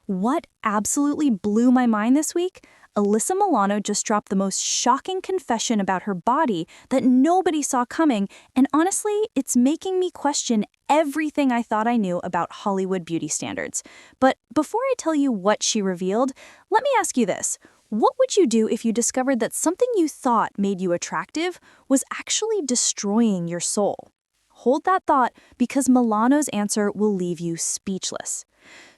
What absolutely blew my mind this week? Alyssa Milano just dropped the most shocking confession about her body that nobody saw coming, and honestly, it's making me question everything I thought I knew about Hollywood beauty standards. But before I tell you what she revealed, let me ask you this. What would you do if you discovered that something you thought made you attractive was actually destroying your soul? Hold that thought because Milano's answer will leave you speechless.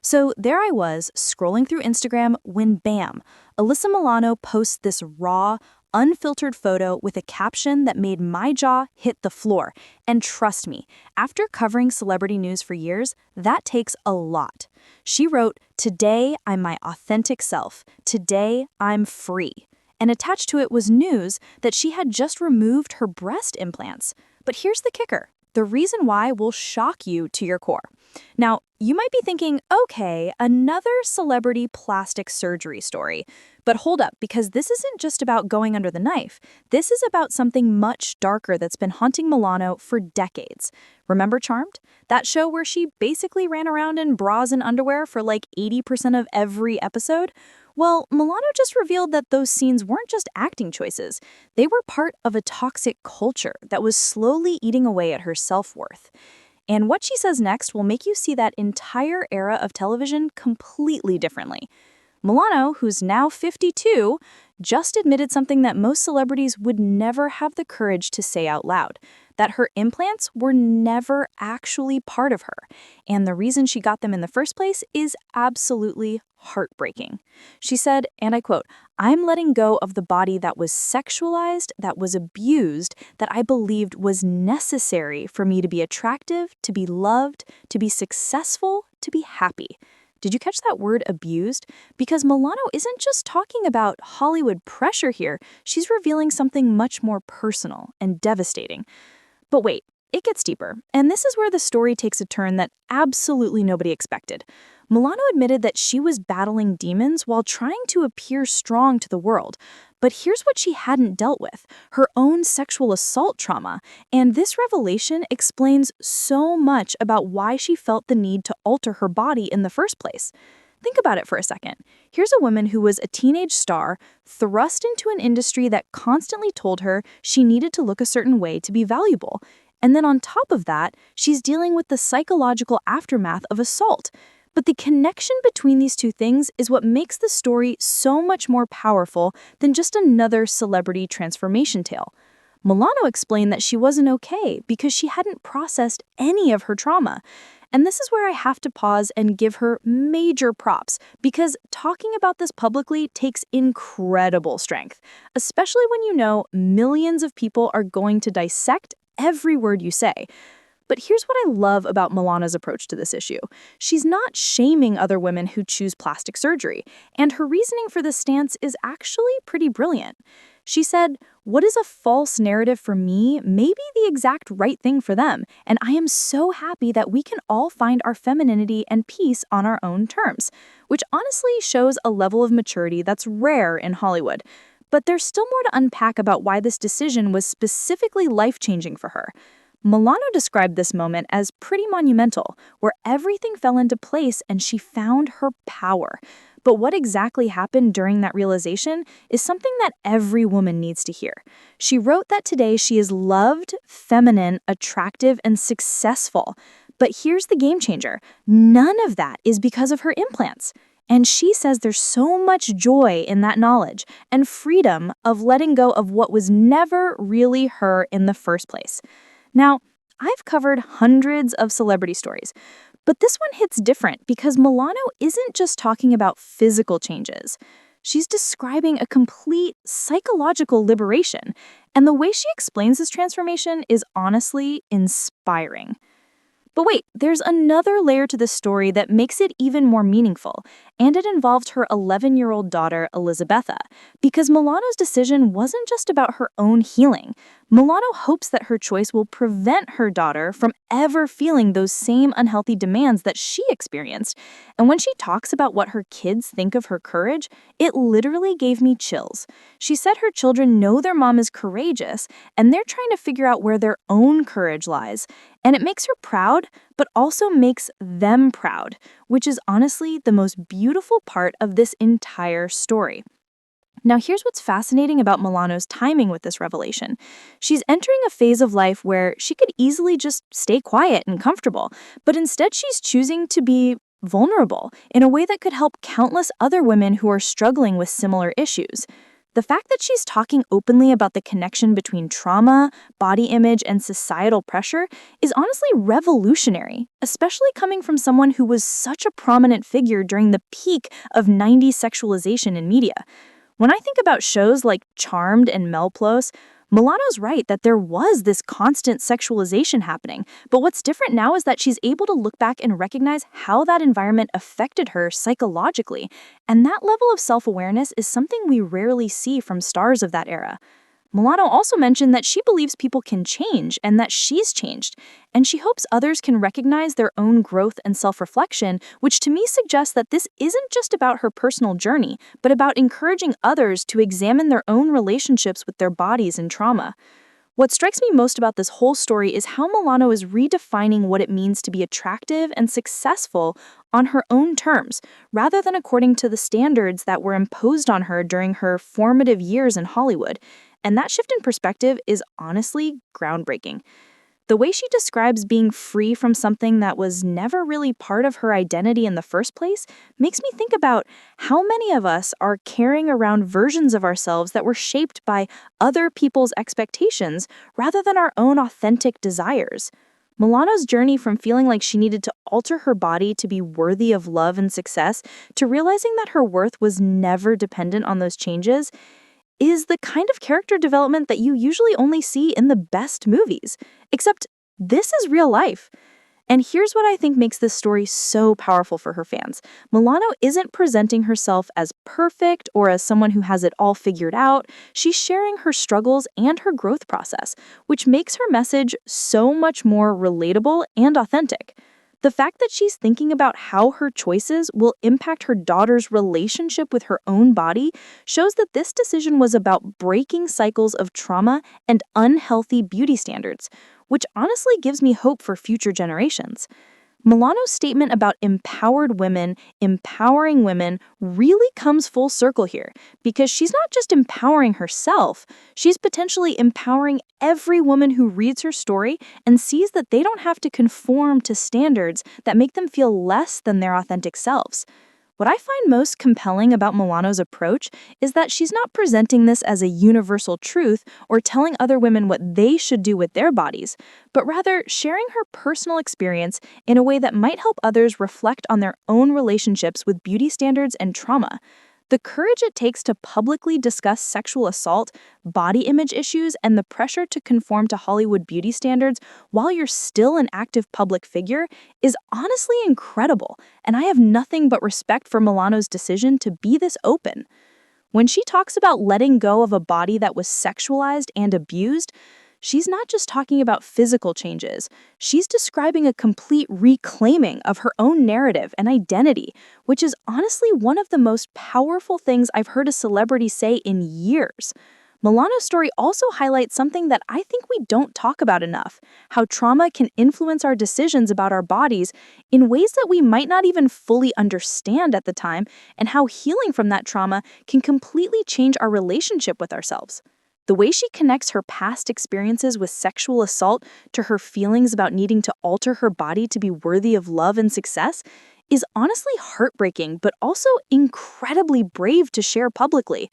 So there I was, scrolling through Instagram when bam, Alyssa Milano posts this raw, unfiltered photo with a caption that made my jaw hit the floor. And trust me, after covering celebrity news for years, that takes a lot. She wrote, "Today I'm my authentic self. Today I'm free." And attached to it was news that she had just removed her breast implants. But here's the kicker. The reason why will shock you to your core. Now, you might be thinking, okay, another celebrity plastic surgery story. But hold up, because this isn't just about going under the knife. This is about something much darker that's been haunting Milano for decades. Remember Charmed? That show where she basically ran around in bras and underwear for like 80% of every episode? Well, Milano just revealed that those scenes weren't just acting choices. They were part of a toxic culture that was slowly eating away at her self-worth. And what she says next will make you see that entire era of television completely differently. Milano, who's now 52, just admitted something that most celebrities would never have the courage to say out loud, that her implants were never actually part of her, and the reason she got them in the first place is absolutely heartbreaking. She said, and I quote, "I'm letting go of the body that was sexualized, that was abused, that I believed was necessary for me to be attractive, to be loved, to be successful, to be happy." Did you catch that word abused? Because Milano isn't just talking about Hollywood pressure here, she's revealing something much more personal and devastating. But wait, it gets deeper, and this is where the story takes a turn that absolutely nobody expected. Milano admitted that she was battling demons while trying to appear strong to the world. But here's what she hadn't dealt with, her own sexual assault trauma. And this revelation explains so much about why she felt the need to alter her body in the first place. Think about it for a second. Here's a woman who was a teenage star, thrust into an industry that constantly told her she needed to look a certain way to be valuable. And then on top of that, she's dealing with the psychological aftermath of assault. But the connection between these two things is what makes the story so much more powerful than just another celebrity transformation tale. Milano explained that she wasn't okay because she hadn't processed any of her trauma. And this is where I have to pause and give her major props, because talking about this publicly takes incredible strength, especially when you know millions of people are going to dissect every word you say. But here's what I love about Milano's approach to this issue. She's not shaming other women who choose plastic surgery, and her reasoning for this stance is actually pretty brilliant. She said, "What is a false narrative for me may be the exact right thing for them, and I am so happy that we can all find our femininity and peace on our own terms," which honestly shows a level of maturity that's rare in Hollywood. But there's still more to unpack about why this decision was specifically life-changing for her. Milano described this moment as pretty monumental, where everything fell into place and she found her power. But what exactly happened during that realization is something that every woman needs to hear. She wrote that today she is loved, feminine, attractive, and successful. But here's the game changer. None of that is because of her implants. And she says there's so much joy in that knowledge and freedom of letting go of what was never really her in the first place. Now, I've covered hundreds of celebrity stories, but this one hits different because Milano isn't just talking about physical changes. She's describing a complete psychological liberation, and the way she explains this transformation is honestly inspiring. But wait, there's another layer to this story that makes it even more meaningful, and it involved her 11-year-old daughter, Elizabetha, because Milano's decision wasn't just about her own healing. Milano hopes that her choice will prevent her daughter from ever feeling those same unhealthy demands that she experienced. And when she talks about what her kids think of her courage, it literally gave me chills. She said her children know their mom is courageous, and they're trying to figure out where their own courage lies. And it makes her proud, but also makes them proud, which is honestly the most beautiful part of this entire story. Now, here's what's fascinating about Milano's timing with this revelation. She's entering a phase of life where she could easily just stay quiet and comfortable, but instead she's choosing to be vulnerable in a way that could help countless other women who are struggling with similar issues. The fact that she's talking openly about the connection between trauma, body image, and societal pressure is honestly revolutionary, especially coming from someone who was such a prominent figure during the peak of 90s sexualization in media. When I think about shows like Charmed and Melrose, Milano's right that there was this constant sexualization happening, but what's different now is that she's able to look back and recognize how that environment affected her psychologically, and that level of self-awareness is something we rarely see from stars of that era. Milano also mentioned that she believes people can change and that she's changed, and she hopes others can recognize their own growth and self-reflection, which to me suggests that this isn't just about her personal journey, but about encouraging others to examine their own relationships with their bodies and trauma. What strikes me most about this whole story is how Milano is redefining what it means to be attractive and successful on her own terms, rather than according to the standards that were imposed on her during her formative years in Hollywood. And that shift in perspective is honestly groundbreaking. The way she describes being free from something that was never really part of her identity in the first place makes me think about how many of us are carrying around versions of ourselves that were shaped by other people's expectations rather than our own authentic desires. Milano's journey from feeling like she needed to alter her body to be worthy of love and success to realizing that her worth was never dependent on those changes is the kind of character development that you usually only see in the best movies. Except this is real life. And here's what I think makes this story so powerful for her fans. Milano isn't presenting herself as perfect or as someone who has it all figured out. She's sharing her struggles and her growth process, which makes her message so much more relatable and authentic. The fact that she's thinking about how her choices will impact her daughter's relationship with her own body shows that this decision was about breaking cycles of trauma and unhealthy beauty standards, which honestly gives me hope for future generations. Milano's statement about empowered women, empowering women, really comes full circle here, because she's not just empowering herself, she's potentially empowering every woman who reads her story and sees that they don't have to conform to standards that make them feel less than their authentic selves. What I find most compelling about Milano's approach is that she's not presenting this as a universal truth or telling other women what they should do with their bodies, but rather sharing her personal experience in a way that might help others reflect on their own relationships with beauty standards and trauma. The courage it takes to publicly discuss sexual assault, body image issues, and the pressure to conform to Hollywood beauty standards while you're still an active public figure is honestly incredible, and I have nothing but respect for Milano's decision to be this open. When she talks about letting go of a body that was sexualized and abused, she's not just talking about physical changes. She's describing a complete reclaiming of her own narrative and identity, which is honestly one of the most powerful things I've heard a celebrity say in years. Milano's story also highlights something that I think we don't talk about enough: how trauma can influence our decisions about our bodies in ways that we might not even fully understand at the time, and how healing from that trauma can completely change our relationship with ourselves. The way she connects her past experiences with sexual assault to her feelings about needing to alter her body to be worthy of love and success is honestly heartbreaking, but also incredibly brave to share publicly.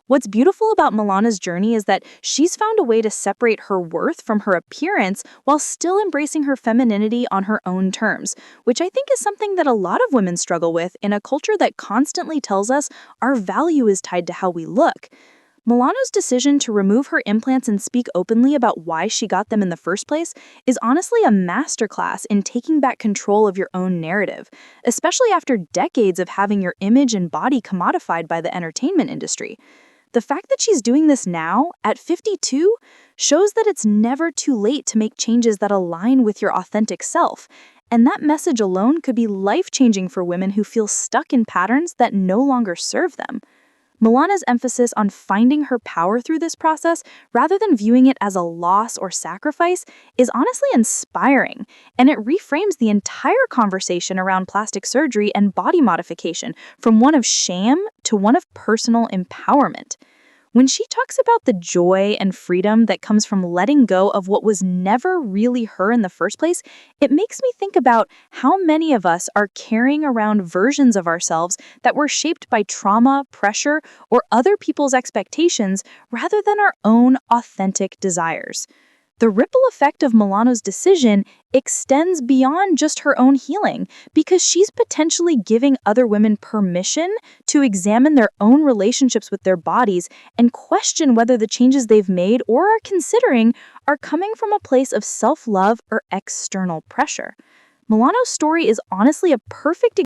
What's beautiful about Milano's journey is that she's found a way to separate her worth from her appearance while still embracing her femininity on her own terms, which I think is something that a lot of women struggle with in a culture that constantly tells us our value is tied to how we look. Milano's decision to remove her implants and speak openly about why she got them in the first place is honestly a masterclass in taking back control of your own narrative, especially after decades of having your image and body commodified by the entertainment industry. The fact that she's doing this now, at 52, shows that it's never too late to make changes that align with your authentic self. And that message alone could be life-changing for women who feel stuck in patterns that no longer serve them. Milana's emphasis on finding her power through this process, rather than viewing it as a loss or sacrifice, is honestly inspiring, and it reframes the entire conversation around plastic surgery and body modification from one of shame to one of personal empowerment. When she talks about the joy and freedom that comes from letting go of what was never really her in the first place, it makes me think about how many of us are carrying around versions of ourselves that were shaped by trauma, pressure, or other people's expectations rather than our own authentic desires. The ripple effect of Milano's decision extends beyond just her own healing because she's potentially giving other women permission to examine their own relationships with their bodies and question whether the changes they've made or are considering are coming from a place of self-love or external pressure. Milano's story is honestly a perfect